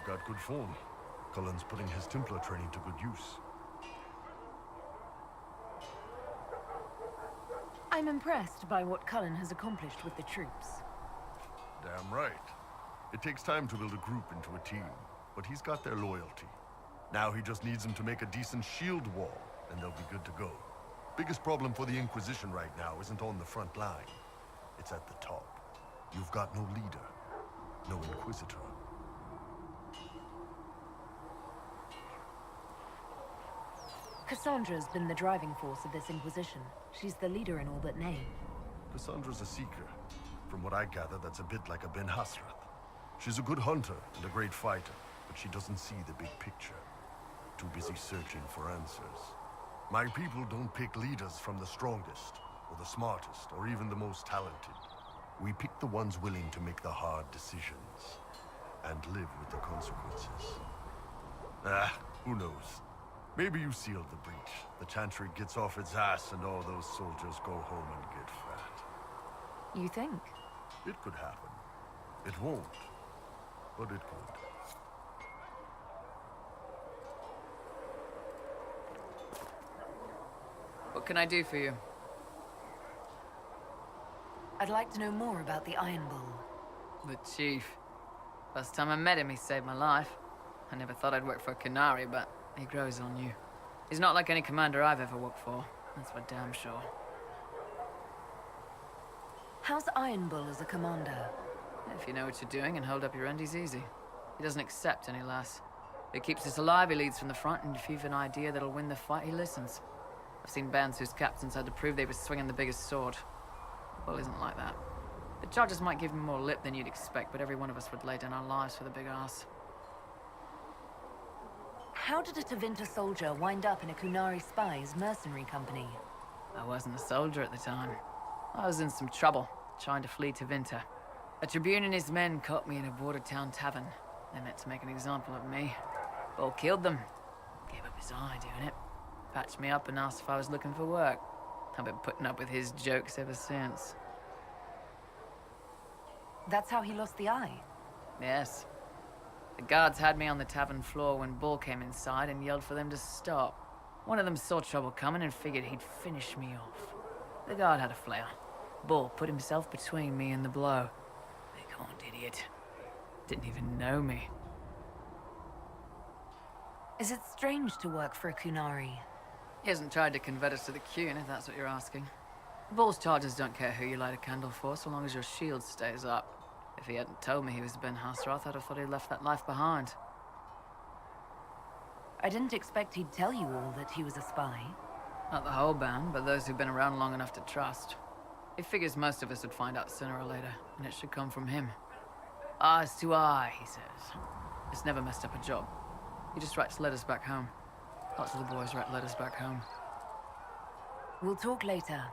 got good form. Cullen's putting his Templar training to good use. I'm impressed by what Cullen has accomplished with the troops. Damn right. It takes time to build a group into a team, but he's got their loyalty. Now he just needs them to make a decent shield wall, and they'll be good to go. Biggest problem for the Inquisition right now isn't on the front line. It's at the top. You've got no leader, no Inquisitor. Cassandra's been the driving force of this Inquisition. She's the leader in all but name. Cassandra's a seeker. From what I gather, that's a bit like a Ben Hasrath. She's a good hunter and a great fighter, but she doesn't see the big picture. Too busy searching for answers. My people don't pick leaders from the strongest, or the smartest, or even the most talented. We pick the ones willing to make the hard decisions, and live with the consequences. Who knows? Maybe you sealed the breach. The Chantry gets off its ass and all those soldiers go home and get fat. You think? It could happen. It won't, but it could. What can I do for you? I'd like to know more about the Iron Bull. The Chief. First time I met him, he saved my life. I never thought I'd work for a Canary, but he grows on you. He's not like any commander I've ever worked for. That's for damn sure. How's Iron Bull as a commander? If you know what you're doing and hold up your end, he's easy. He doesn't accept any less. If he keeps us alive, he leads from the front, and if you've an idea that'll win the fight, he listens. I've seen bands whose captains had to prove they were swinging the biggest sword. Bull isn't like that. The charges might give him more lip than you'd expect, but every one of us would lay down our lives for the big ass. How did a Tevinter soldier wind up in a Kunari spy's mercenary company? I wasn't a soldier at the time. I was in some trouble, trying to flee to Tevinter. A Tribune and his men caught me in a border town tavern. They meant to make an example of me. Bull killed them. Gave up his eye doing it. Patched me up and asked if I was looking for work. I've been putting up with his jokes ever since. That's how he lost the eye? Yes. The guards had me on the tavern floor when Bull came inside and yelled for them to stop. One of them saw trouble coming and figured he'd finish me off. The guard had a flare. Bull put himself between me and the blow. Big horned idiot. Didn't even know me. Is it strange to work for a Kunari? He hasn't tried to convert us to the Qun, if that's what you're asking. Bull's charges don't care who you light a candle for, so long as your shield stays up. If he hadn't told me he was Ben Hasrath, I'd have thought he'd left that life behind. I didn't expect he'd tell you all that he was a spy. Not the whole band, but those who've been around long enough to trust. He figures most of us would find out sooner or later, and it should come from him. Eyes to eye, he says. It's never messed up a job. He just writes letters back home. Lots of the boys write letters back home. We'll talk later.